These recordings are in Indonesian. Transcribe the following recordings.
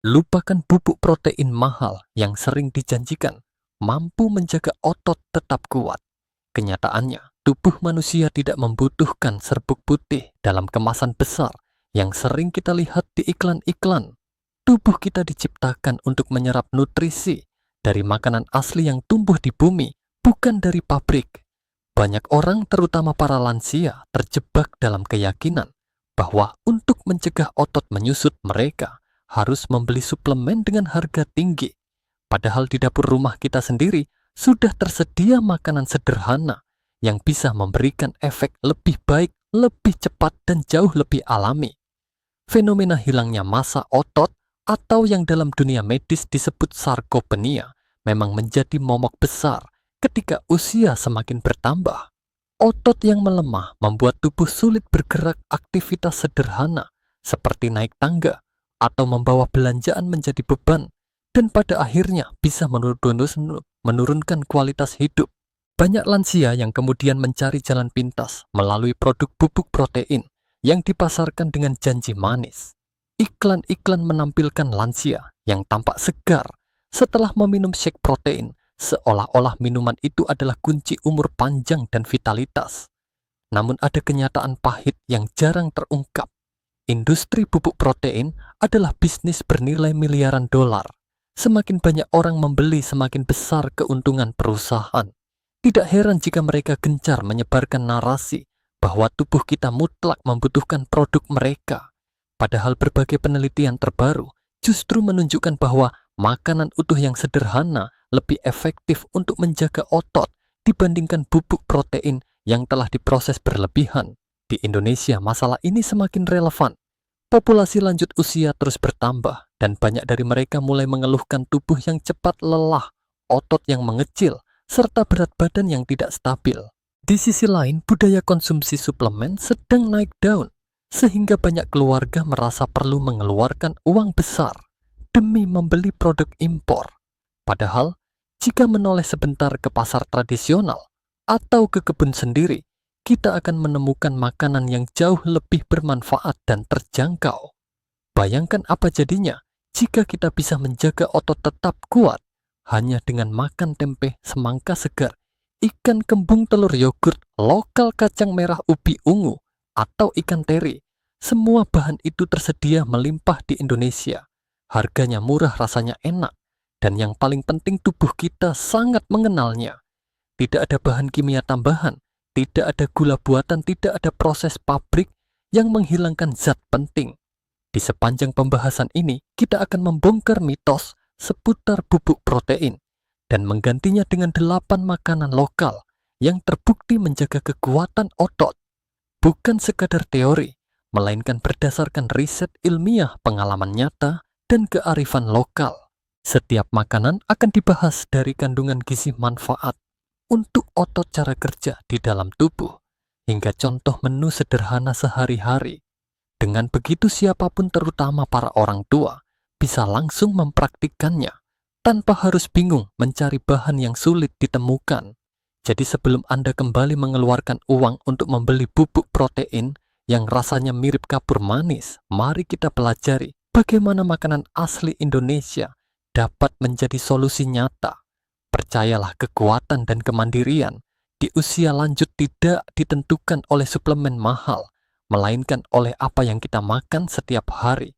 Lupakan bubuk protein mahal yang sering dijanjikan mampu menjaga otot tetap kuat. Kenyataannya, tubuh manusia tidak membutuhkan serbuk putih dalam kemasan besar yang sering kita lihat di iklan-iklan. Tubuh kita diciptakan untuk menyerap nutrisi dari makanan asli yang tumbuh di bumi, bukan dari pabrik. Banyak orang, terutama para lansia, terjebak dalam keyakinan bahwa untuk mencegah otot menyusut mereka harus membeli suplemen dengan harga tinggi. Padahal di dapur rumah kita sendiri sudah tersedia makanan sederhana yang bisa memberikan efek lebih baik, lebih cepat, dan jauh lebih alami. Fenomena hilangnya massa otot atau yang dalam dunia medis disebut sarkopenia memang menjadi momok besar ketika usia semakin bertambah. Otot yang melemah membuat tubuh sulit bergerak aktivitas sederhana seperti naik tangga atau membawa belanjaan menjadi beban, dan pada akhirnya bisa menurunkan kualitas hidup. Banyak lansia yang kemudian mencari jalan pintas melalui produk bubuk protein yang dipasarkan dengan janji manis. Iklan-iklan menampilkan lansia yang tampak segar setelah meminum shake protein, seolah-olah minuman itu adalah kunci umur panjang dan vitalitas. Namun ada kenyataan pahit yang jarang terungkap. Industri bubuk protein adalah bisnis bernilai miliaran dolar. Semakin banyak orang membeli, semakin besar keuntungan perusahaan. Tidak heran jika mereka gencar menyebarkan narasi bahwa tubuh kita mutlak membutuhkan produk mereka. Padahal berbagai penelitian terbaru justru menunjukkan bahwa makanan utuh yang sederhana lebih efektif untuk menjaga otot dibandingkan bubuk protein yang telah diproses berlebihan. Di Indonesia, masalah ini semakin relevan. Populasi lanjut usia terus bertambah, dan banyak dari mereka mulai mengeluhkan tubuh yang cepat lelah, otot yang mengecil, serta berat badan yang tidak stabil. Di sisi lain, budaya konsumsi suplemen sedang naik daun, sehingga banyak keluarga merasa perlu mengeluarkan uang besar demi membeli produk impor. Padahal, jika menoleh sebentar ke pasar tradisional atau ke kebun sendiri, kita akan menemukan makanan yang jauh lebih bermanfaat dan terjangkau. Bayangkan apa jadinya jika kita bisa menjaga otot tetap kuat hanya dengan makan tempe, semangka segar, ikan kembung, telur yogurt, lokal kacang merah, ubi ungu, atau ikan teri. Semua bahan itu tersedia melimpah di Indonesia. Harganya murah, rasanya enak, dan yang paling penting tubuh kita sangat mengenalnya. Tidak ada bahan kimia tambahan, tidak ada gula buatan, tidak ada proses pabrik yang menghilangkan zat penting. Di sepanjang pembahasan ini, kita akan membongkar mitos seputar bubuk protein dan menggantinya dengan 8 makanan lokal yang terbukti menjaga kekuatan otot. Bukan sekadar teori, melainkan berdasarkan riset ilmiah, pengalaman nyata, dan kearifan lokal. Setiap makanan akan dibahas dari kandungan gizi, manfaat untuk otot, cara kerja di dalam tubuh, hingga contoh menu sederhana sehari-hari. Dengan begitu siapapun, terutama para orang tua, bisa langsung mempraktikkannya tanpa harus bingung mencari bahan yang sulit ditemukan. Jadi sebelum Anda kembali mengeluarkan uang untuk membeli bubuk protein yang rasanya mirip kapur manis, mari kita pelajari bagaimana makanan asli Indonesia dapat menjadi solusi nyata. Percayalah, kekuatan dan kemandirian di usia lanjut tidak ditentukan oleh suplemen mahal, melainkan oleh apa yang kita makan setiap hari.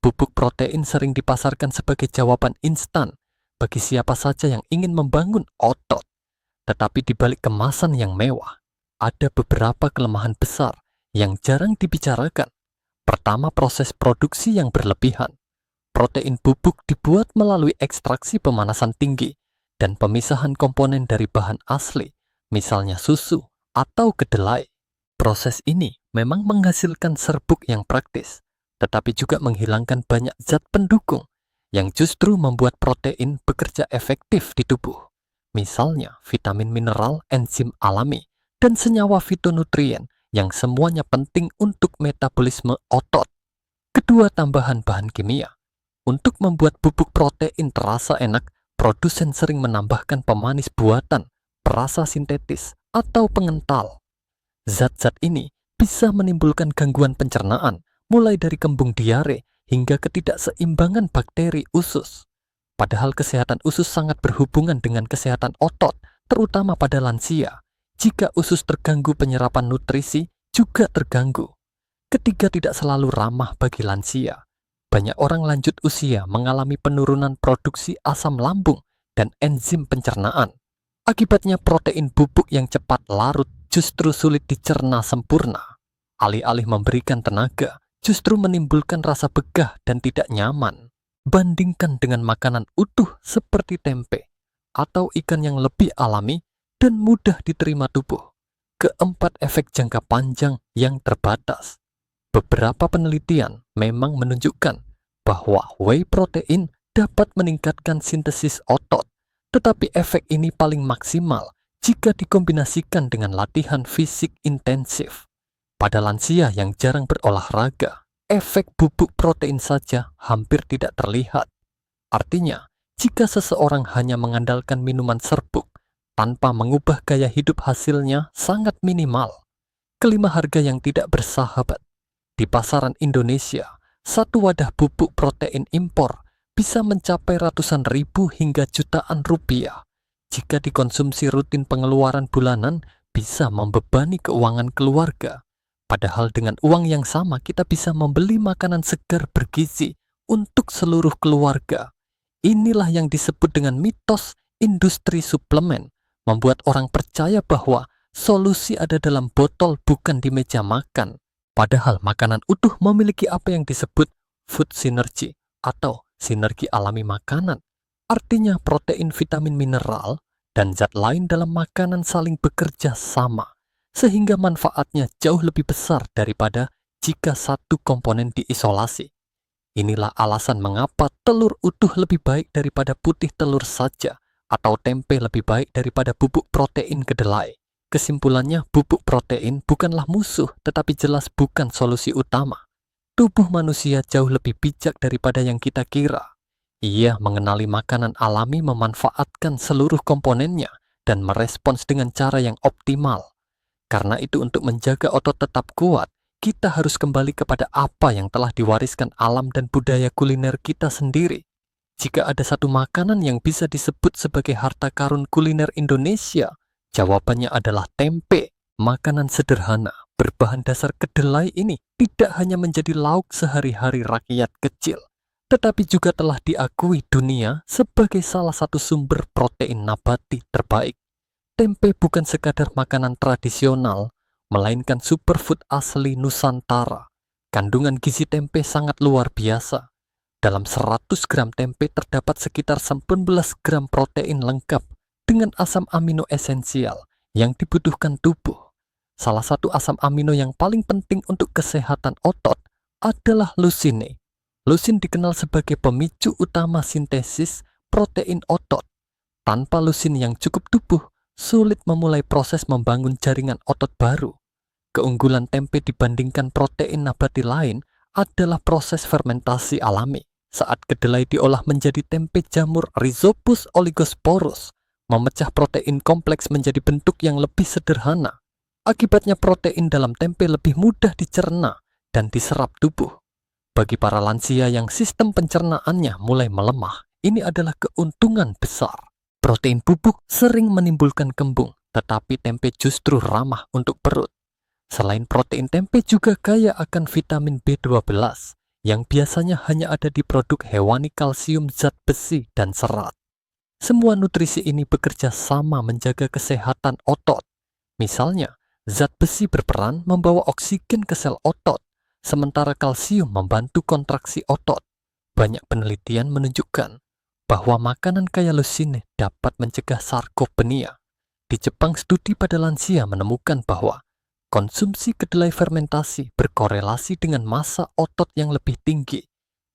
Bubuk protein sering dipasarkan sebagai jawaban instan bagi siapa saja yang ingin membangun otot. Tetapi di balik kemasan yang mewah, ada beberapa kelemahan besar yang jarang dibicarakan. Pertama, proses produksi yang berlebihan. Protein bubuk dibuat melalui ekstraksi pemanasan tinggi dan pemisahan komponen dari bahan asli, misalnya susu atau kedelai. Proses ini memang menghasilkan serbuk yang praktis, tetapi juga menghilangkan banyak zat pendukung yang justru membuat protein bekerja efektif di tubuh. Misalnya vitamin, mineral, enzim alami, dan senyawa fitonutrien yang semuanya penting untuk metabolisme otot. Kedua, tambahan bahan kimia. Untuk membuat bubuk protein terasa enak, produsen sering menambahkan pemanis buatan, perasa sintetis, atau pengental. Zat-zat ini bisa menimbulkan gangguan pencernaan, mulai dari kembung diare hingga ketidakseimbangan bakteri usus. Padahal kesehatan usus sangat berhubungan dengan kesehatan otot, terutama pada lansia. Jika usus terganggu, penyerapan nutrisi juga terganggu. Ketiga, tidak selalu ramah bagi lansia. Banyak orang lanjut usia mengalami penurunan produksi asam lambung dan enzim pencernaan. Akibatnya protein bubuk yang cepat larut justru sulit dicerna sempurna. Alih-alih memberikan tenaga, justru menimbulkan rasa begah dan tidak nyaman. Bandingkan dengan makanan utuh seperti tempe atau ikan yang lebih alami dan mudah diterima tubuh. Keempat, efek jangka panjang yang terbatas. Beberapa penelitian memang menunjukkan bahwa whey protein dapat meningkatkan sintesis otot, tetapi efek ini paling maksimal jika dikombinasikan dengan latihan fisik intensif. Pada lansia yang jarang berolahraga, efek bubuk protein saja hampir tidak terlihat. Artinya, jika seseorang hanya mengandalkan minuman serbuk tanpa mengubah gaya hidup, hasilnya sangat minimal. Kelima, harga yang tidak bersahabat. Di pasaran Indonesia, satu wadah bubuk protein impor bisa mencapai ratusan ribu hingga jutaan rupiah. Jika dikonsumsi rutin, pengeluaran bulanan bisa membebani keuangan keluarga. Padahal dengan uang yang sama kita bisa membeli makanan segar bergizi untuk seluruh keluarga. Inilah yang disebut dengan mitos industri suplemen, membuat orang percaya bahwa solusi ada dalam botol, bukan di meja makan. Padahal makanan utuh memiliki apa yang disebut food synergy atau sinergi alami makanan. Artinya protein, vitamin, mineral, dan zat lain dalam makanan saling bekerja sama, sehingga manfaatnya jauh lebih besar daripada jika satu komponen diisolasi. Inilah alasan mengapa telur utuh lebih baik daripada putih telur saja, atau tempe lebih baik daripada bubuk protein kedelai. Kesimpulannya, bubuk protein bukanlah musuh, tetapi jelas bukan solusi utama. Tubuh manusia jauh lebih bijak daripada yang kita kira. Ia mengenali makanan alami, memanfaatkan seluruh komponennya, dan merespons dengan cara yang optimal. Karena itu, untuk menjaga otot tetap kuat, kita harus kembali kepada apa yang telah diwariskan alam dan budaya kuliner kita sendiri. Jika ada satu makanan yang bisa disebut sebagai harta karun kuliner Indonesia, jawabannya adalah tempe. Makanan sederhana berbahan dasar kedelai ini tidak hanya menjadi lauk sehari-hari rakyat kecil, tetapi juga telah diakui dunia sebagai salah satu sumber protein nabati terbaik. Tempe bukan sekadar makanan tradisional, melainkan superfood asli Nusantara. Kandungan gizi tempe sangat luar biasa. Dalam 100 gram tempe terdapat sekitar 19 gram protein lengkap dengan asam amino esensial yang dibutuhkan tubuh. Salah satu asam amino yang paling penting untuk kesehatan otot adalah lusine. Lusin dikenal sebagai pemicu utama sintesis protein otot. Tanpa lusin yang cukup, tubuh sulit memulai proses membangun jaringan otot baru. Keunggulan tempe dibandingkan protein nabati lain adalah proses fermentasi alami. Saat kedelai diolah menjadi tempe jamur Rhizopus oligosporus, memecah protein kompleks menjadi bentuk yang lebih sederhana. Akibatnya protein dalam tempe lebih mudah dicerna dan diserap tubuh. Bagi para lansia yang sistem pencernaannya mulai melemah, ini adalah keuntungan besar. Protein bubuk sering menimbulkan kembung, tetapi tempe justru ramah untuk perut. Selain protein, tempe juga kaya akan vitamin B12 yang biasanya hanya ada di produk hewani, kalsium, zat besi, dan serat. Semua nutrisi ini bekerja sama menjaga kesehatan otot. Misalnya, zat besi berperan membawa oksigen ke sel otot, sementara kalsium membantu kontraksi otot. Banyak penelitian menunjukkan bahwa makanan kaya lusine dapat mencegah sarkopenia. Di Jepang, studi pada lansia menemukan bahwa konsumsi kedelai fermentasi berkorelasi dengan massa otot yang lebih tinggi.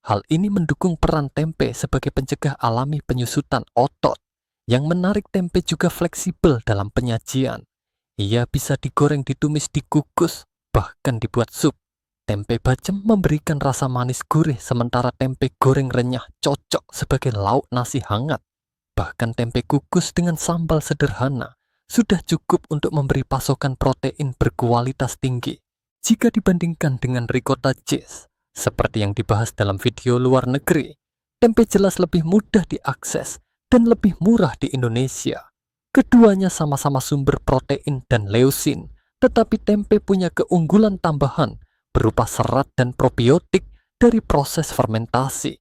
Hal ini mendukung peran tempe sebagai pencegah alami penyusutan otot. Yang menarik, tempe juga fleksibel dalam penyajian. Ia bisa digoreng, ditumis, dikukus, bahkan dibuat sup. Tempe bacem memberikan rasa manis gurih, sementara tempe goreng renyah cocok sebagai lauk nasi hangat. Bahkan tempe kukus dengan sambal sederhana sudah cukup untuk memberi pasokan protein berkualitas tinggi. Jika dibandingkan dengan ricotta cheese Seperti yang dibahas dalam video luar negeri, tempe jelas lebih mudah diakses dan lebih murah di Indonesia. Keduanya sama-sama sumber protein dan leusin, tetapi tempe punya keunggulan tambahan berupa serat dan probiotik dari proses fermentasi.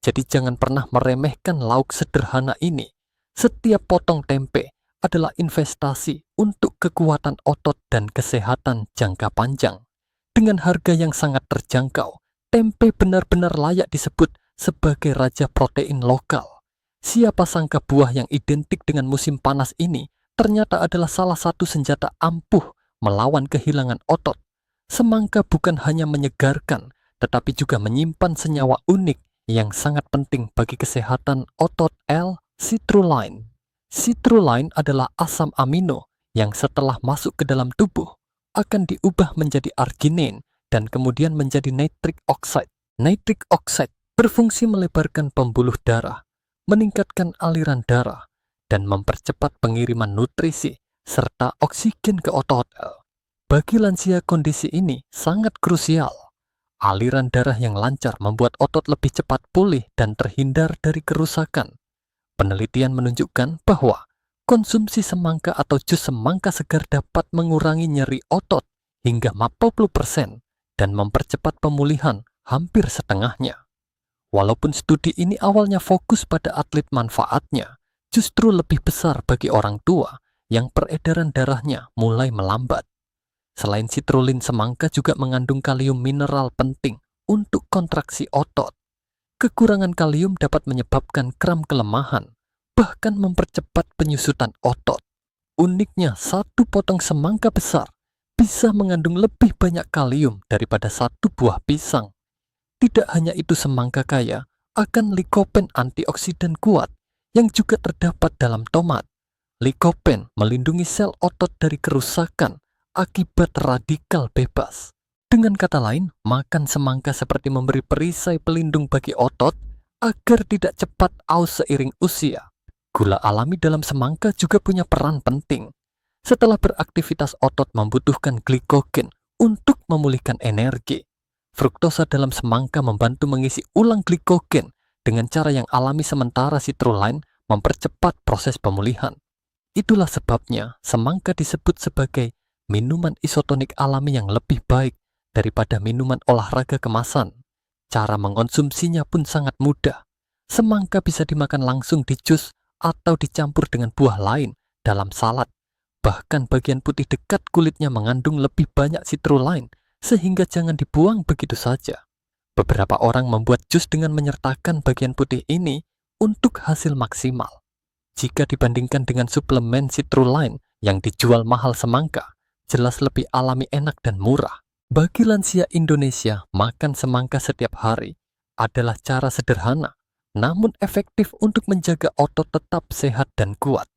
Jadi jangan pernah meremehkan lauk sederhana ini. Setiap potong tempe adalah investasi untuk kekuatan otot dan kesehatan jangka panjang. Dengan harga yang sangat terjangkau, tempe benar-benar layak disebut sebagai raja protein lokal. Siapa sangka buah yang identik dengan musim panas ini ternyata adalah salah satu senjata ampuh melawan kehilangan otot. Semangka bukan hanya menyegarkan, tetapi juga menyimpan senyawa unik yang sangat penting bagi kesehatan otot, L-citrulline. Citrulline adalah asam amino yang setelah masuk ke dalam tubuh akan diubah menjadi arginin dan kemudian menjadi nitric oxide. Nitric oxide berfungsi melebarkan pembuluh darah, meningkatkan aliran darah, dan mempercepat pengiriman nutrisi serta oksigen ke otot. Bagi lansia kondisi ini sangat krusial. Aliran darah yang lancar membuat otot lebih cepat pulih dan terhindar dari kerusakan. Penelitian menunjukkan bahwa konsumsi semangka atau jus semangka segar dapat mengurangi nyeri otot hingga 40% dan mempercepat pemulihan hampir setengahnya. Walaupun studi ini awalnya fokus pada atlet manfaatnya, justru lebih besar bagi orang tua yang peredaran darahnya mulai melambat. Selain citrulin, semangka juga mengandung kalium mineral penting untuk kontraksi otot. Kekurangan kalium dapat menyebabkan kram kelemahan, bahkan mempercepat penyusutan otot. Uniknya, satu potong semangka besar bisa mengandung lebih banyak kalium daripada satu buah pisang. Tidak hanya itu, semangka kaya akan likopen antioksidan kuat yang juga terdapat dalam tomat. Likopen melindungi sel otot dari kerusakan akibat radikal bebas. Dengan kata lain, makan semangka seperti memberi perisai pelindung bagi otot agar tidak cepat aus seiring usia. Gula alami dalam semangka juga punya peran penting. Setelah beraktivitas, otot membutuhkan glikogen untuk memulihkan energi. Fruktosa dalam semangka membantu mengisi ulang glikogen dengan cara yang alami, sementara citrulline mempercepat proses pemulihan. Itulah sebabnya semangka disebut sebagai minuman isotonik alami yang lebih baik daripada minuman olahraga kemasan. Cara mengonsumsinya pun sangat mudah. Semangka bisa dimakan langsung di jus atau dicampur dengan buah lain dalam salad. Bahkan bagian putih dekat kulitnya mengandung lebih banyak citrulline, sehingga jangan dibuang begitu saja. Beberapa orang membuat jus dengan menyertakan bagian putih ini untuk hasil maksimal. Jika dibandingkan dengan suplemen citrulline yang dijual mahal, semangka jelas lebih alami, enak, dan murah. Bagi lansia Indonesia, makan semangka setiap hari adalah cara sederhana, namun efektif untuk menjaga otot tetap sehat dan kuat.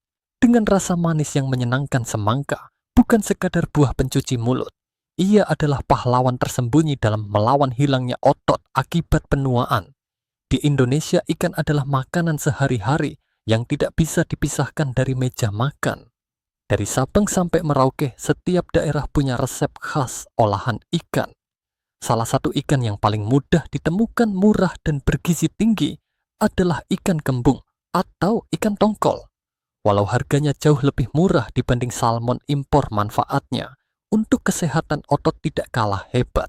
Dengan rasa manis yang menyenangkan, semangka bukan sekadar buah pencuci mulut. Ia adalah pahlawan tersembunyi dalam melawan hilangnya otot akibat penuaan. Di Indonesia, ikan adalah makanan sehari-hari yang tidak bisa dipisahkan dari meja makan. Dari Sabang sampai Merauke, setiap daerah punya resep khas olahan ikan. Salah satu ikan yang paling mudah ditemukan, murah, dan bergizi tinggi adalah ikan kembung atau ikan tongkol. Walau harganya jauh lebih murah dibanding salmon impor, manfaatnya untuk kesehatan otot tidak kalah hebat.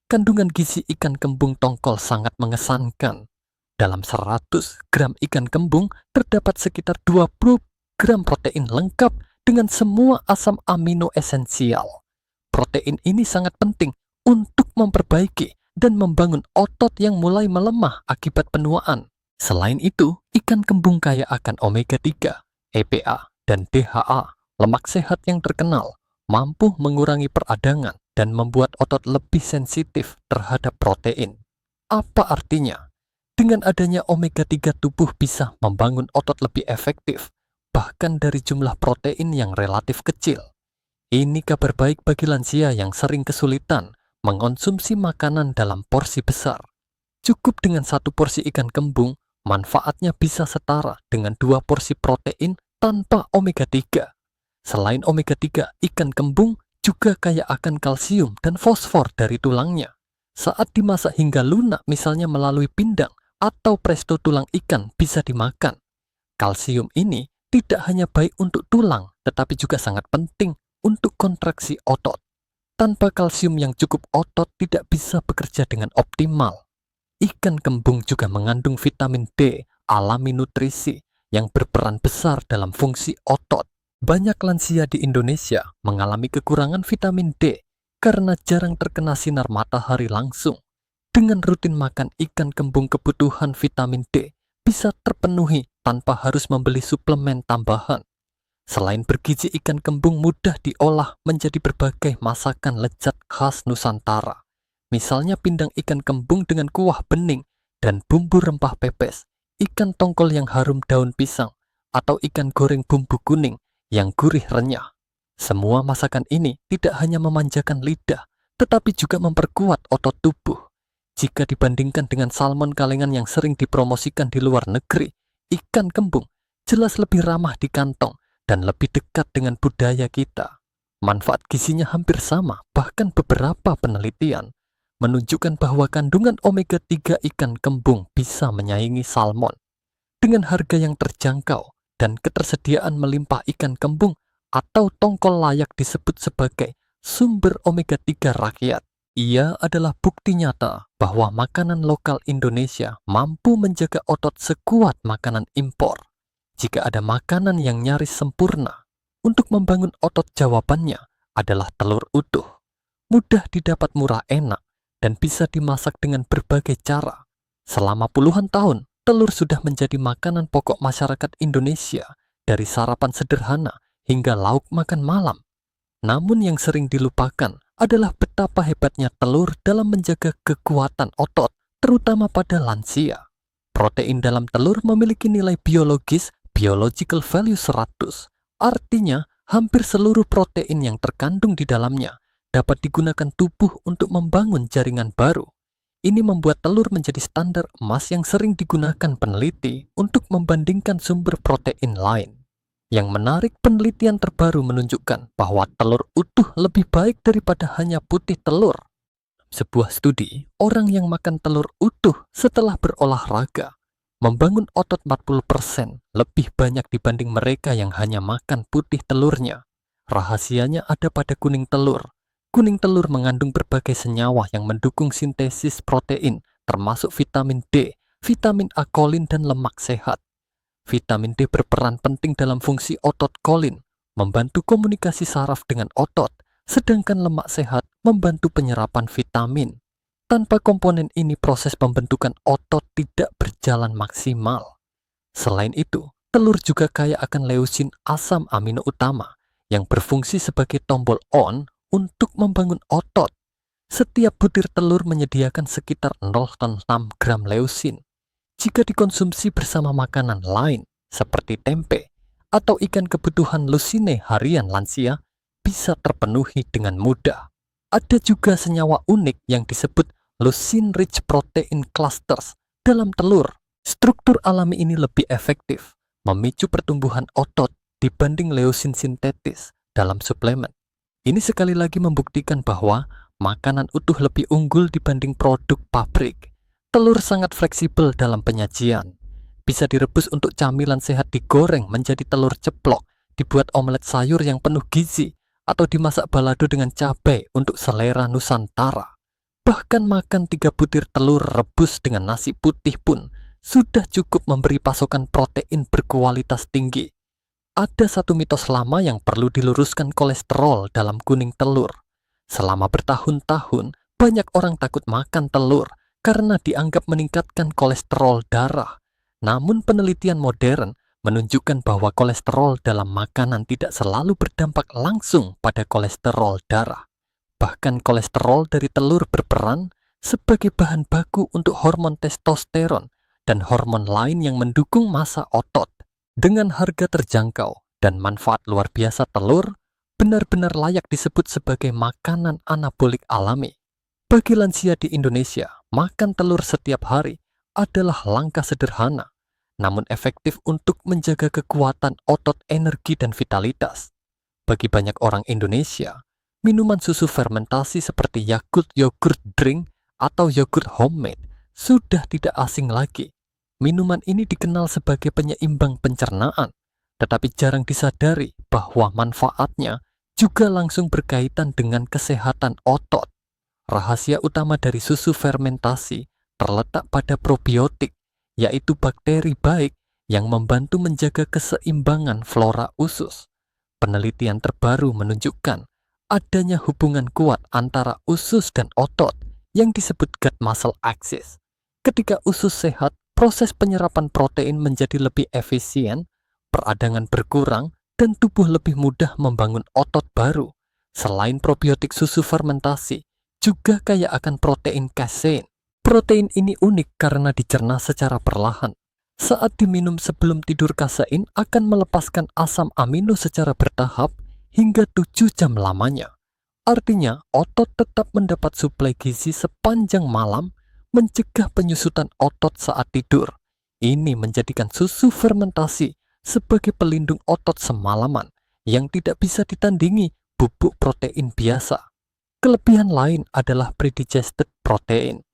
Kandungan gizi ikan kembung tongkol sangat mengesankan. Dalam 100 gram ikan kembung terdapat sekitar 20 gram protein lengkap dengan semua asam amino esensial. Protein ini sangat penting untuk memperbaiki dan membangun otot yang mulai melemah akibat penuaan. Selain itu, ikan kembung kaya akan omega 3, EPA, dan DHA, lemak sehat yang terkenal, mampu mengurangi peradangan dan membuat otot lebih sensitif terhadap protein. Apa artinya? Dengan adanya omega 3, tubuh bisa membangun otot lebih efektif, bahkan dari jumlah protein yang relatif kecil. Ini kabar baik bagi lansia yang sering kesulitan mengonsumsi makanan dalam porsi besar. Cukup dengan satu porsi ikan kembung, manfaatnya bisa setara dengan 2 porsi protein tanpa omega 3. Selain omega 3, ikan kembung juga kaya akan kalsium dan fosfor dari tulangnya. Saat dimasak hingga lunak, misalnya melalui pindang atau presto tulang ikan, bisa dimakan. Kalsium ini tidak hanya baik untuk tulang, tetapi juga sangat penting untuk kontraksi otot. Tanpa kalsium yang cukup, otot tidak bisa bekerja dengan optimal. Ikan kembung juga mengandung vitamin D, alami nutrisi, yang berperan besar dalam fungsi otot. Banyak lansia di Indonesia mengalami kekurangan vitamin D karena jarang terkena sinar matahari langsung. Dengan rutin makan ikan kembung, kebutuhan vitamin D bisa terpenuhi tanpa harus membeli suplemen tambahan. Selain bergizi, ikan kembung mudah diolah menjadi berbagai masakan lezat khas Nusantara. Misalnya pindang ikan kembung dengan kuah bening dan bumbu rempah pepes, ikan tongkol yang harum daun pisang, atau ikan goreng bumbu kuning yang gurih renyah. Semua masakan ini tidak hanya memanjakan lidah, tetapi juga memperkuat otot tubuh. Jika dibandingkan dengan salmon kalengan yang sering dipromosikan di luar negeri, ikan kembung jelas lebih ramah di kantong dan lebih dekat dengan budaya kita. Manfaat gizinya hampir sama, bahkan beberapa penelitian menunjukkan bahwa kandungan omega 3 ikan kembung bisa menyaingi salmon. Dengan harga yang terjangkau dan ketersediaan melimpah, ikan kembung atau tongkol layak disebut sebagai sumber omega 3 rakyat. Ia adalah bukti nyata bahwa makanan lokal Indonesia mampu menjaga otot sekuat makanan impor. Jika ada makanan yang nyaris sempurna untuk membangun otot, jawabannya adalah telur utuh. Mudah didapat, murah, enak, dan bisa dimasak dengan berbagai cara. Selama puluhan tahun, telur sudah menjadi makanan pokok masyarakat Indonesia, dari sarapan sederhana hingga lauk makan malam. Namun yang sering dilupakan adalah betapa hebatnya telur dalam menjaga kekuatan otot, terutama pada lansia. Protein dalam telur memiliki nilai biologis biological value 100. Artinya, hampir seluruh protein yang terkandung di dalamnya dapat digunakan tubuh untuk membangun jaringan baru. Ini membuat telur menjadi standar emas yang sering digunakan peneliti untuk membandingkan sumber protein lain. Yang menarik, penelitian terbaru menunjukkan bahwa telur utuh lebih baik daripada hanya putih telur. Sebuah studi, orang yang makan telur utuh setelah berolahraga membangun otot 40% lebih banyak dibanding mereka yang hanya makan putih telurnya. Rahasianya ada pada kuning telur. Kuning telur mengandung berbagai senyawa yang mendukung sintesis protein, termasuk vitamin D, vitamin A, kolin, dan lemak sehat. Vitamin D berperan penting dalam fungsi otot, kolin membantu komunikasi saraf dengan otot, sedangkan lemak sehat membantu penyerapan vitamin. Tanpa komponen ini, proses pembentukan otot tidak berjalan maksimal. Selain itu, telur juga kaya akan leusin, asam amino utama, yang berfungsi sebagai tombol on untuk membangun otot. Setiap butir telur menyediakan sekitar 0,6 gram leusin. Jika dikonsumsi bersama makanan lain, seperti tempe atau ikan, kebutuhan lusine harian lansia bisa terpenuhi dengan mudah. Ada juga senyawa unik yang disebut leucine-rich protein clusters dalam telur. Struktur alami ini lebih efektif memicu pertumbuhan otot dibanding leusin sintetis dalam suplemen. Ini sekali lagi membuktikan bahwa makanan utuh lebih unggul dibanding produk pabrik. Telur sangat fleksibel dalam penyajian. Bisa direbus untuk camilan sehat, digoreng menjadi telur ceplok, dibuat omelet sayur yang penuh gizi, atau dimasak balado dengan cabai untuk selera Nusantara. Bahkan makan 3 butir telur rebus dengan nasi putih pun sudah cukup memberi pasokan protein berkualitas tinggi. Ada satu mitos lama yang perlu diluruskan: kolesterol dalam kuning telur. Selama bertahun-tahun, banyak orang takut makan telur karena dianggap meningkatkan kolesterol darah. Namun penelitian modern menunjukkan bahwa kolesterol dalam makanan tidak selalu berdampak langsung pada kolesterol darah. Bahkan kolesterol dari telur berperan sebagai bahan baku untuk hormon testosteron dan hormon lain yang mendukung massa otot. Dengan harga terjangkau dan manfaat luar biasa, telur benar-benar layak disebut sebagai makanan anabolik alami. Bagi lansia di Indonesia, makan telur setiap hari adalah langkah sederhana, namun efektif untuk menjaga kekuatan otot, energi, dan vitalitas. Bagi banyak orang Indonesia, minuman susu fermentasi seperti Yakult yogurt drink atau yogurt homemade sudah tidak asing lagi. Minuman ini dikenal sebagai penyeimbang pencernaan, tetapi jarang disadari bahwa manfaatnya juga langsung berkaitan dengan kesehatan otot. Rahasia utama dari susu fermentasi terletak pada probiotik, yaitu bakteri baik yang membantu menjaga keseimbangan flora usus. Penelitian terbaru menunjukkan adanya hubungan kuat antara usus dan otot yang disebut gut muscle axis. Ketika usus sehat, proses penyerapan protein menjadi lebih efisien, peradangan berkurang, dan tubuh lebih mudah membangun otot baru. Selain probiotik, susu fermentasi juga kaya akan protein casein. Protein ini unik karena dicerna secara perlahan. Saat diminum sebelum tidur, kasein akan melepaskan asam amino secara bertahap hingga 7 jam lamanya. Artinya, otot tetap mendapat suplai gizi sepanjang malam, mencegah penyusutan otot saat tidur. Ini menjadikan susu fermentasi sebagai pelindung otot semalaman yang tidak bisa ditandingi bubuk protein biasa. Kelebihan lain adalah predigested protein.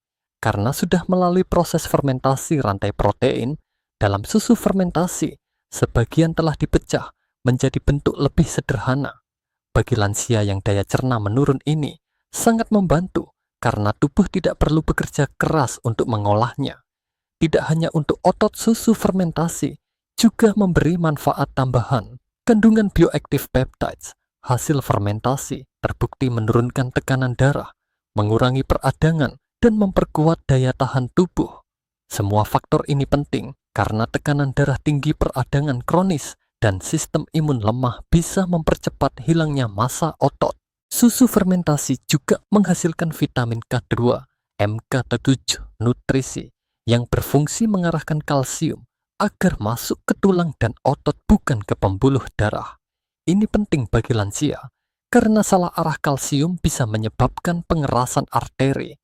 Karena sudah melalui proses fermentasi rantai protein, dalam susu fermentasi, sebagian telah dipecah menjadi bentuk lebih sederhana. Bagi lansia yang daya cerna menurun ini, sangat membantu karena tubuh tidak perlu bekerja keras untuk mengolahnya. Tidak hanya untuk otot, susu fermentasi juga memberi manfaat tambahan. Kandungan bioaktif peptides hasil fermentasi terbukti menurunkan tekanan darah, mengurangi peradangan, dan memperkuat daya tahan tubuh. Semua faktor ini penting karena tekanan darah tinggi, peradangan kronis, dan sistem imun lemah bisa mempercepat hilangnya massa otot. Susu fermentasi juga menghasilkan vitamin K2, MK7 nutrisi yang berfungsi mengarahkan kalsium agar masuk ke tulang dan otot, bukan ke pembuluh darah. Ini penting bagi lansia karena salah arah kalsium bisa menyebabkan pengerasan arteri.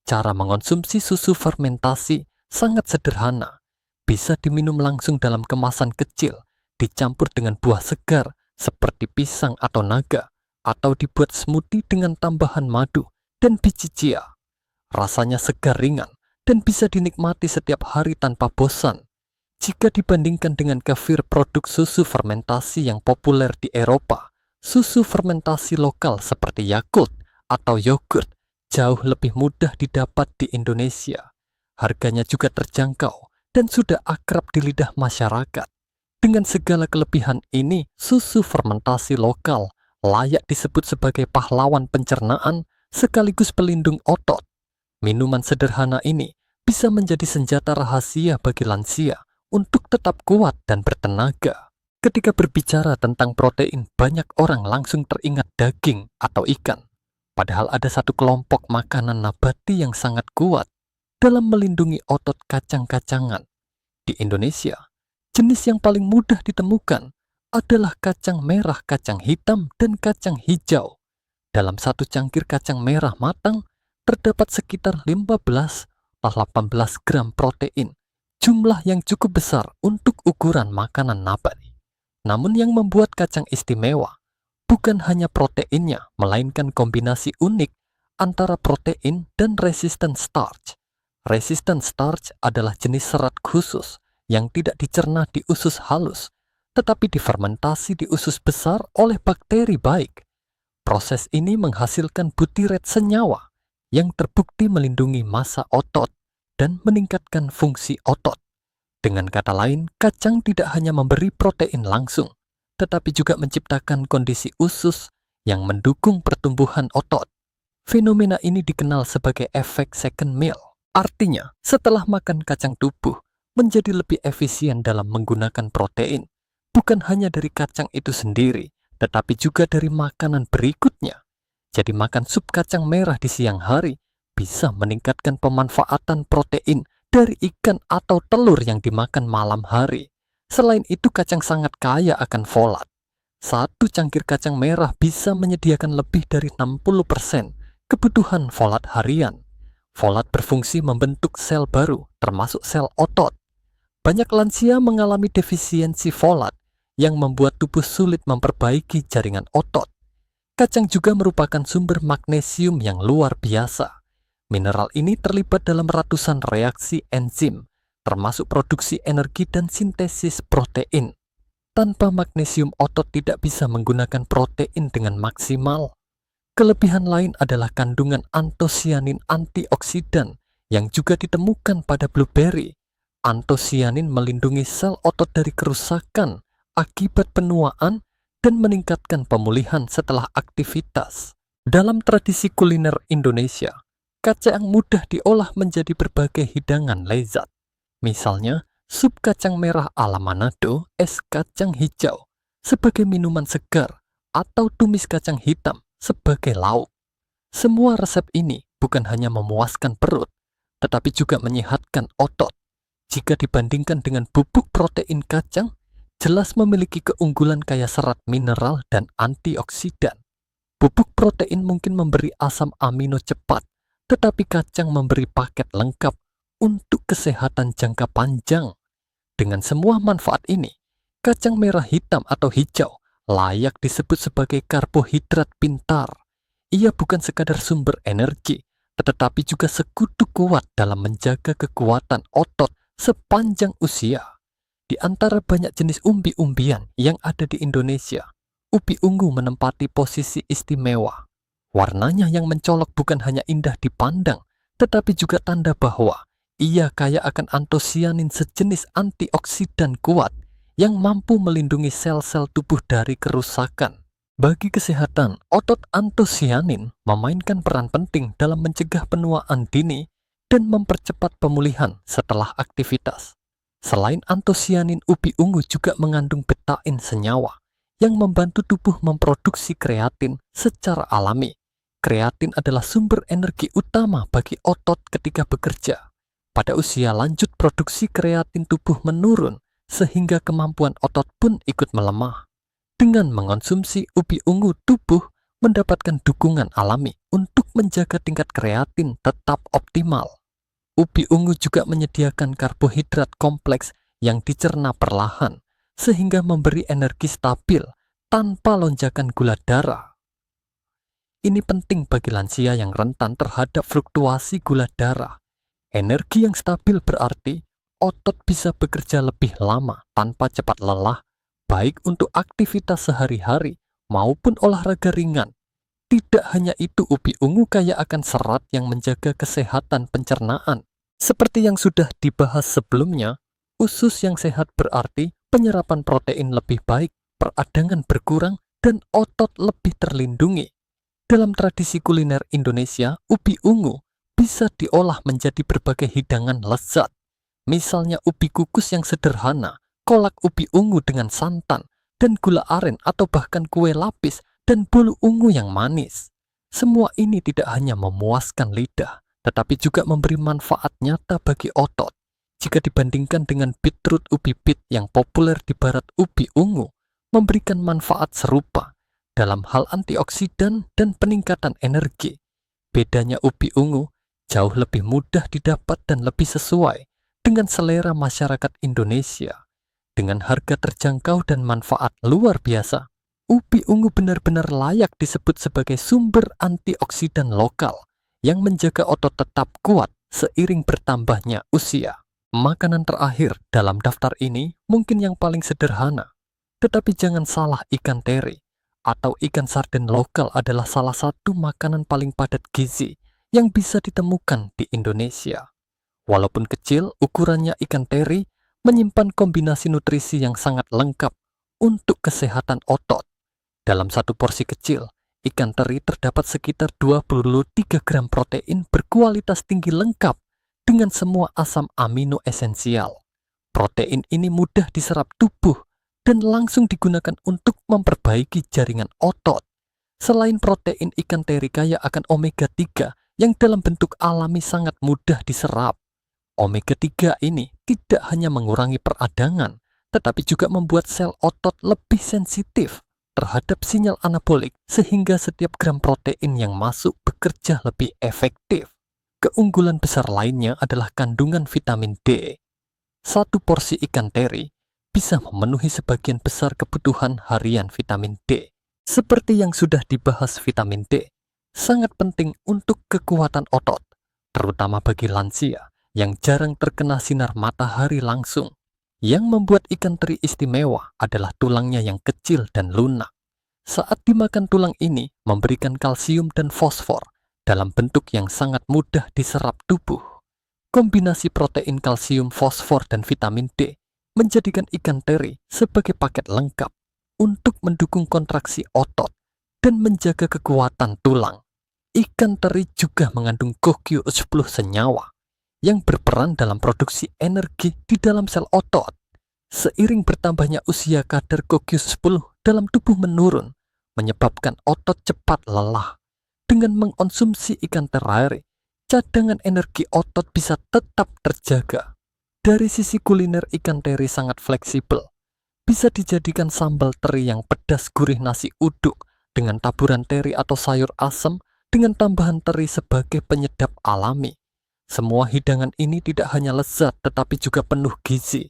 Cara mengonsumsi susu fermentasi sangat sederhana. Bisa diminum langsung dalam kemasan kecil, dicampur dengan buah segar seperti pisang atau naga, atau dibuat smoothie dengan tambahan madu dan biji chia. Rasanya segar, ringan, dan bisa dinikmati setiap hari tanpa bosan. Jika dibandingkan dengan kefir, produk susu fermentasi yang populer di Eropa, susu fermentasi lokal seperti Yakult atau yogurt jauh lebih mudah didapat di Indonesia. Harganya juga terjangkau dan sudah akrab di lidah masyarakat. Dengan segala kelebihan ini, susu fermentasi lokal layak disebut sebagai pahlawan pencernaan sekaligus pelindung otot. Minuman sederhana ini bisa menjadi senjata rahasia bagi lansia untuk tetap kuat dan bertenaga. Ketika berbicara tentang protein, banyak orang langsung teringat daging atau ikan. Padahal ada satu kelompok makanan nabati yang sangat kuat dalam melindungi otot, kacang-kacangan. Di Indonesia, jenis yang paling mudah ditemukan adalah kacang merah, kacang hitam, dan kacang hijau. Dalam satu cangkir kacang merah matang, terdapat sekitar 15-18 gram protein, jumlah yang cukup besar untuk ukuran makanan nabati. Namun yang membuat kacang istimewa bukan hanya proteinnya, melainkan kombinasi unik antara protein dan resistant starch. Resistant starch adalah jenis serat khusus yang tidak dicerna di usus halus, tetapi difermentasi di usus besar oleh bakteri baik. Proses ini menghasilkan butiret senyawa yang terbukti melindungi massa otot dan meningkatkan fungsi otot. Dengan kata lain, kacang tidak hanya memberi protein langsung, tetapi juga menciptakan kondisi usus yang mendukung pertumbuhan otot. Fenomena ini dikenal sebagai efek second meal. Artinya, setelah makan kacang, tubuh menjadi lebih efisien dalam menggunakan protein, bukan hanya dari kacang itu sendiri, tetapi juga dari makanan berikutnya. Jadi makan sup kacang merah di siang hari bisa meningkatkan pemanfaatan protein dari ikan atau telur yang dimakan malam hari. Selain itu, kacang sangat kaya akan folat. Satu cangkir kacang merah bisa menyediakan lebih dari 60% kebutuhan folat harian. Folat berfungsi membentuk sel baru, termasuk sel otot. Banyak lansia mengalami defisiensi folat yang membuat tubuh sulit memperbaiki jaringan otot. Kacang juga merupakan sumber magnesium yang luar biasa. Mineral ini terlibat dalam ratusan reaksi enzim, termasuk produksi energi dan sintesis protein. Tanpa magnesium, otot tidak bisa menggunakan protein dengan maksimal. Kelebihan lain adalah kandungan antosianin antioksidan yang juga ditemukan pada blueberry. Antosianin melindungi sel otot dari kerusakan akibat penuaan dan meningkatkan pemulihan setelah aktivitas. Dalam tradisi kuliner Indonesia, kacang mudah diolah menjadi berbagai hidangan lezat. Misalnya, sup kacang merah ala Manado, es kacang hijau sebagai minuman segar, atau tumis kacang hitam sebagai lauk. Semua resep ini bukan hanya memuaskan perut, tetapi juga menyehatkan otot. Jika dibandingkan dengan bubuk protein kacang, jelas memiliki keunggulan kaya serat mineral dan antioksidan. Bubuk protein mungkin memberi asam amino cepat, tetapi kacang memberi paket lengkap untuk kesehatan jangka panjang. Dengan semua manfaat ini, kacang merah hitam atau hijau layak disebut sebagai karbohidrat pintar. Ia bukan sekadar sumber energi, tetapi juga sekutu kuat dalam menjaga kekuatan otot sepanjang usia. Di antara banyak jenis umbi-umbian yang ada di Indonesia, ubi ungu menempati posisi istimewa. Warnanya yang mencolok bukan hanya indah dipandang, tetapi juga tanda bahwa ia kaya akan antosianin, sejenis antioksidan kuat yang mampu melindungi sel-sel tubuh dari kerusakan. Bagi kesehatan, otot antosianin memainkan peran penting dalam mencegah penuaan dini dan mempercepat pemulihan setelah aktivitas. Selain antosianin, ubi ungu juga mengandung betain senyawa yang membantu tubuh memproduksi kreatin secara alami. Kreatin adalah sumber energi utama bagi otot ketika bekerja. Pada usia lanjut, produksi kreatin tubuh menurun, sehingga kemampuan otot pun ikut melemah. Dengan mengonsumsi ubi ungu, tubuh mendapatkan dukungan alami untuk menjaga tingkat kreatin tetap optimal. Ubi ungu juga menyediakan karbohidrat kompleks yang dicerna perlahan, sehingga memberi energi stabil tanpa lonjakan gula darah. Ini penting bagi lansia yang rentan terhadap fluktuasi gula darah. Energi yang stabil berarti otot bisa bekerja lebih lama tanpa cepat lelah, baik untuk aktivitas sehari-hari maupun olahraga ringan. Tidak hanya itu, ubi ungu kaya akan serat yang menjaga kesehatan pencernaan. Seperti yang sudah dibahas sebelumnya, usus yang sehat berarti penyerapan protein lebih baik, peradangan berkurang, dan otot lebih terlindungi. Dalam tradisi kuliner Indonesia, ubi ungu bisa diolah menjadi berbagai hidangan lezat. Misalnya ubi kukus yang sederhana, kolak ubi ungu dengan santan, dan gula aren atau bahkan kue lapis dan bolu ungu yang manis. Semua ini tidak hanya memuaskan lidah, tetapi juga memberi manfaat nyata bagi otot. Jika dibandingkan dengan beetroot ubi bit yang populer di barat, ubi ungu memberikan manfaat serupa dalam hal antioksidan dan peningkatan energi. Bedanya, ubi ungu jauh lebih mudah didapat dan lebih sesuai dengan selera masyarakat Indonesia. Dengan harga terjangkau dan manfaat luar biasa, ubi ungu benar-benar layak disebut sebagai sumber antioksidan lokal yang menjaga otot tetap kuat seiring bertambahnya usia. Makanan terakhir dalam daftar ini mungkin yang paling sederhana, tetapi jangan salah, ikan teri atau ikan sarden lokal adalah salah satu makanan paling padat gizi yang bisa ditemukan di Indonesia. Walaupun kecil, ukurannya ikan teri menyimpan kombinasi nutrisi yang sangat lengkap untuk kesehatan otot. Dalam satu porsi kecil, ikan teri terdapat sekitar 23 gram protein berkualitas tinggi lengkap dengan semua asam amino esensial. Protein ini mudah diserap tubuh dan langsung digunakan untuk memperbaiki jaringan otot. Selain protein, ikan teri kaya akan omega 3 yang dalam bentuk alami sangat mudah diserap. Omega 3 ini tidak hanya mengurangi peradangan, tetapi juga membuat sel otot lebih sensitif terhadap sinyal anabolik, sehingga setiap gram protein yang masuk bekerja lebih efektif. Keunggulan besar lainnya adalah kandungan vitamin D. Satu porsi ikan teri bisa memenuhi sebagian besar kebutuhan harian vitamin D. Seperti yang sudah dibahas, vitamin D sangat penting untuk kekuatan otot, terutama bagi lansia yang jarang terkena sinar matahari langsung. Yang membuat ikan teri istimewa adalah tulangnya yang kecil dan lunak. Saat dimakan, tulang ini memberikan kalsium dan fosfor dalam bentuk yang sangat mudah diserap tubuh. Kombinasi protein, kalsium, fosfor, dan vitamin D menjadikan ikan teri sebagai paket lengkap untuk mendukung kontraksi otot dan menjaga kekuatan tulang. Ikan teri juga mengandung CoQ10 senyawa yang berperan dalam produksi energi di dalam sel otot. Seiring bertambahnya usia, kadar CoQ10 dalam tubuh menurun, menyebabkan otot cepat lelah. Dengan mengonsumsi ikan teri, cadangan energi otot bisa tetap terjaga. Dari sisi kuliner, ikan teri sangat fleksibel. Bisa dijadikan sambal teri yang pedas gurih, nasi uduk dengan taburan teri, atau sayur asem dengan tambahan teri sebagai penyedap alami. Semua hidangan ini tidak hanya lezat tetapi juga penuh gizi.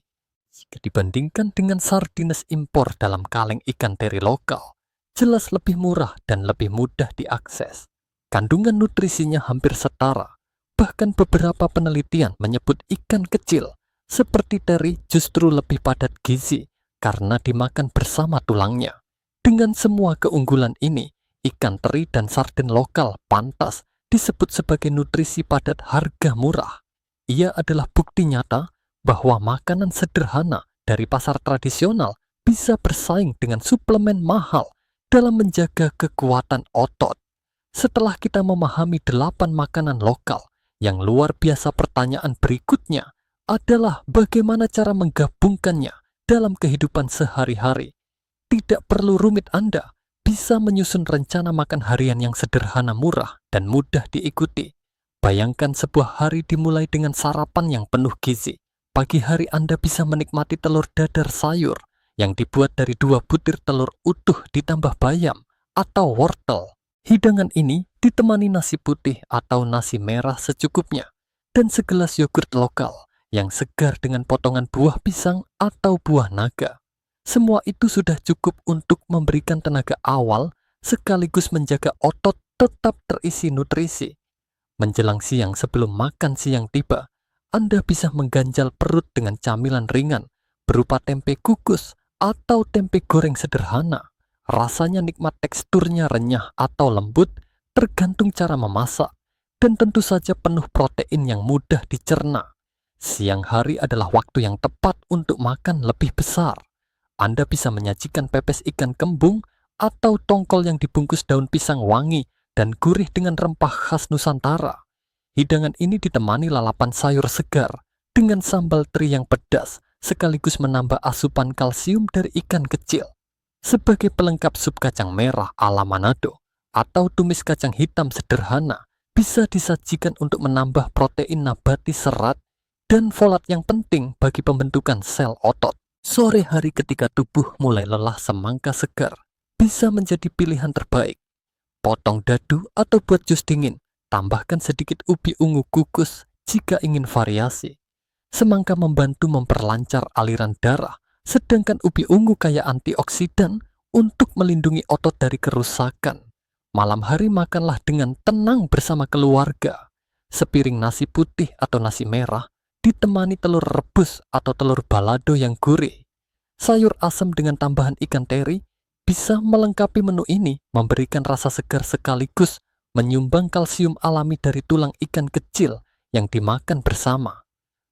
Jika dibandingkan dengan sardines impor, dalam kaleng ikan teri lokal jelas lebih murah dan lebih mudah diakses. Kandungan nutrisinya hampir setara. Bahkan beberapa penelitian menyebut ikan kecil seperti teri justru lebih padat gizi karena dimakan bersama tulangnya. Dengan semua keunggulan ini, ikan teri dan sarden lokal pantas disebut sebagai nutrisi padat harga murah. Ia adalah bukti nyata bahwa makanan sederhana dari pasar tradisional bisa bersaing dengan suplemen mahal dalam menjaga kekuatan otot. Setelah kita memahami 8 makanan lokal yang luar biasa, pertanyaan berikutnya adalah bagaimana cara menggabungkannya dalam kehidupan sehari-hari. Tidak perlu rumit, Anda bisa menyusun rencana makan harian yang sederhana, murah, dan mudah diikuti. Bayangkan sebuah hari dimulai dengan sarapan yang penuh gizi. Pagi hari Anda bisa menikmati telur dadar sayur yang dibuat dari 2 butir telur utuh ditambah bayam atau wortel. Hidangan ini ditemani nasi putih atau nasi merah secukupnya dan segelas yogurt lokal yang segar dengan potongan buah pisang atau buah naga. Semua itu sudah cukup untuk memberikan tenaga awal sekaligus menjaga otot tetap terisi nutrisi. Menjelang siang, sebelum makan siang tiba, Anda bisa mengganjal perut dengan camilan ringan berupa tempe kukus atau tempe goreng sederhana. Rasanya nikmat, teksturnya renyah atau lembut, tergantung cara memasak, dan tentu saja penuh protein yang mudah dicerna. Siang hari adalah waktu yang tepat untuk makan lebih besar. Anda bisa menyajikan pepes ikan kembung atau tongkol yang dibungkus daun pisang wangi dan gurih dengan rempah khas Nusantara. Hidangan ini ditemani lalapan sayur segar dengan sambal teri yang pedas, sekaligus menambah asupan kalsium dari ikan kecil. Sebagai pelengkap, sup kacang merah ala Manado atau tumis kacang hitam sederhana bisa disajikan untuk menambah protein nabati, serat, dan folat yang penting bagi pembentukan sel otot. Sore hari ketika tubuh mulai lelah, semangka segar bisa menjadi pilihan terbaik. Potong dadu atau buat jus dingin, tambahkan sedikit ubi ungu kukus jika ingin variasi. Semangka membantu memperlancar aliran darah, sedangkan ubi ungu kaya antioksidan untuk melindungi otot dari kerusakan. Malam hari makanlah dengan tenang bersama keluarga. Sepiring nasi putih atau nasi merah ditemani telur rebus atau telur balado yang gurih. Sayur asam dengan tambahan ikan teri bisa melengkapi menu ini, memberikan rasa segar sekaligus menyumbang kalsium alami dari tulang ikan kecil yang dimakan bersama.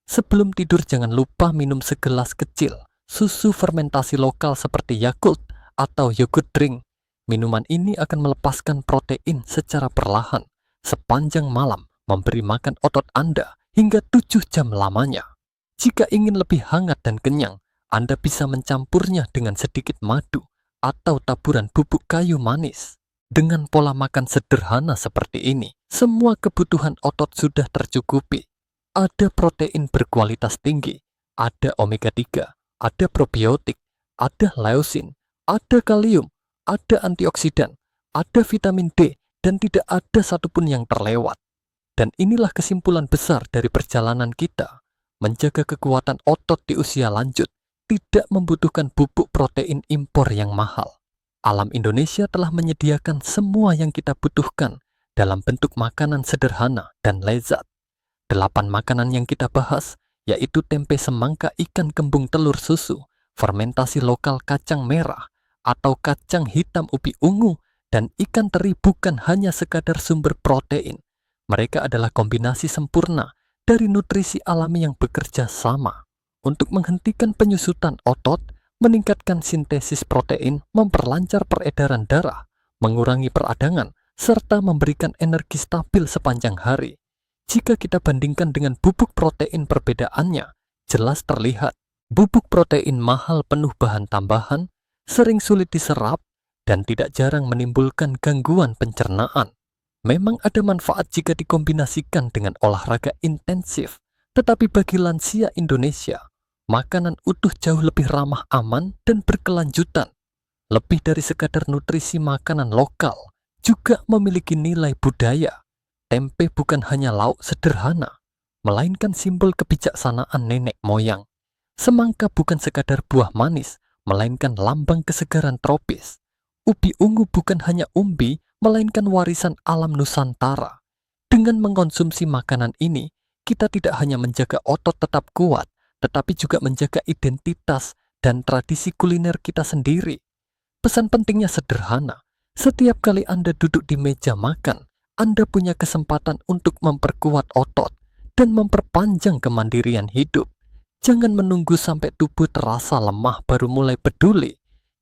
Sebelum tidur jangan lupa minum segelas kecil susu fermentasi lokal seperti Yakult atau yogurt drink. Minuman ini akan melepaskan protein secara perlahan sepanjang malam, memberi makan otot Anda hingga 7 jam lamanya. Jika ingin lebih hangat dan kenyang, Anda bisa mencampurnya dengan sedikit madu atau taburan bubuk kayu manis. Dengan pola makan sederhana seperti ini, semua kebutuhan otot sudah tercukupi. Ada protein berkualitas tinggi, ada omega 3, ada probiotik, ada leusin, ada kalium, ada antioksidan, ada vitamin D, dan tidak ada satupun yang terlewat. Dan inilah kesimpulan besar dari perjalanan kita. Menjaga kekuatan otot di usia lanjut tidak membutuhkan bubuk protein impor yang mahal. Alam Indonesia telah menyediakan semua yang kita butuhkan dalam bentuk makanan sederhana dan lezat. 8 makanan yang kita bahas, yaitu tempe semangka, ikan kembung, telur susu, fermentasi lokal kacang merah, atau kacang hitam ubi ungu, dan ikan teri bukan hanya sekadar sumber protein. Mereka adalah kombinasi sempurna dari nutrisi alami yang bekerja sama untuk menghentikan penyusutan otot, meningkatkan sintesis protein, memperlancar peredaran darah, mengurangi peradangan, serta memberikan energi stabil sepanjang hari. Jika kita bandingkan dengan bubuk protein, perbedaannya jelas terlihat. Bubuk protein mahal, penuh bahan tambahan, sering sulit diserap, dan tidak jarang menimbulkan gangguan pencernaan. Memang ada manfaat jika dikombinasikan dengan olahraga intensif, tetapi bagi lansia Indonesia, makanan utuh jauh lebih ramah, aman, dan berkelanjutan. Lebih dari sekadar nutrisi, makanan lokal juga memiliki nilai budaya. Tempe bukan hanya lauk sederhana, melainkan simbol kebijaksanaan nenek moyang. Semangka bukan sekadar buah manis, melainkan lambang kesegaran tropis. Ubi ungu bukan hanya umbi, melainkan warisan alam Nusantara. Dengan mengkonsumsi makanan ini, kita tidak hanya menjaga otot tetap kuat, tetapi juga menjaga identitas dan tradisi kuliner kita sendiri. Pesan pentingnya sederhana. Setiap kali Anda duduk di meja makan, Anda punya kesempatan untuk memperkuat otot dan memperpanjang kemandirian hidup. Jangan menunggu sampai tubuh terasa lemah baru mulai peduli.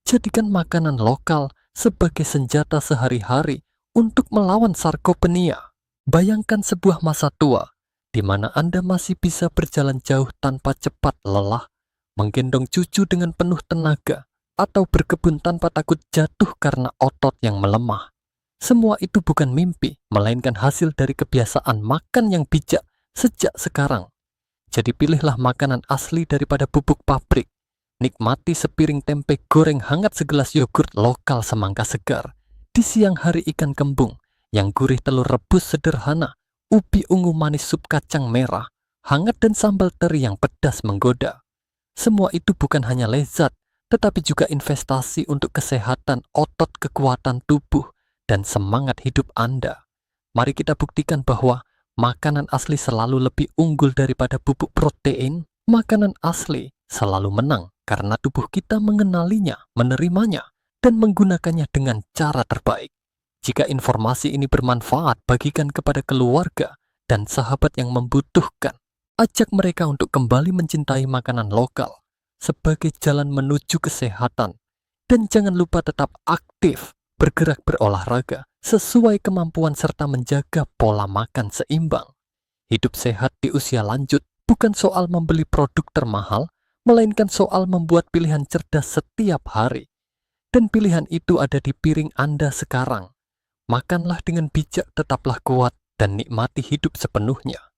Jadikan makanan lokal sebagai senjata sehari-hari untuk melawan sarkopenia. Bayangkan sebuah masa tua di mana Anda masih bisa berjalan jauh tanpa cepat lelah, menggendong cucu dengan penuh tenaga, atau berkebun tanpa takut jatuh karena otot yang melemah. Semua itu bukan mimpi, melainkan hasil dari kebiasaan makan yang bijak sejak sekarang. Jadi pilihlah makanan asli daripada bubuk pabrik. Nikmati sepiring tempe goreng hangat, segelas yogurt lokal semangka segar. Di siang hari ikan kembung yang gurih, telur rebus sederhana, ubi ungu manis, sup kacang merah hangat, dan sambal teri yang pedas menggoda. Semua itu bukan hanya lezat, tetapi juga investasi untuk kesehatan otot, kekuatan tubuh, dan semangat hidup Anda. Mari kita buktikan bahwa makanan asli selalu lebih unggul daripada bubuk protein. Makanan asli selalu menang karena tubuh kita mengenalinya, menerimanya, dan menggunakannya dengan cara terbaik. Jika informasi ini bermanfaat, bagikan kepada keluarga dan sahabat yang membutuhkan. Ajak mereka untuk kembali mencintai makanan lokal sebagai jalan menuju kesehatan. Dan jangan lupa tetap aktif, bergerak, berolahraga sesuai kemampuan, serta menjaga pola makan seimbang. Hidup sehat di usia lanjut bukan soal membeli produk termahal, melainkan soal membuat pilihan cerdas setiap hari. Dan pilihan itu ada di piring Anda sekarang. Makanlah dengan bijak, tetaplah kuat, dan nikmati hidup sepenuhnya.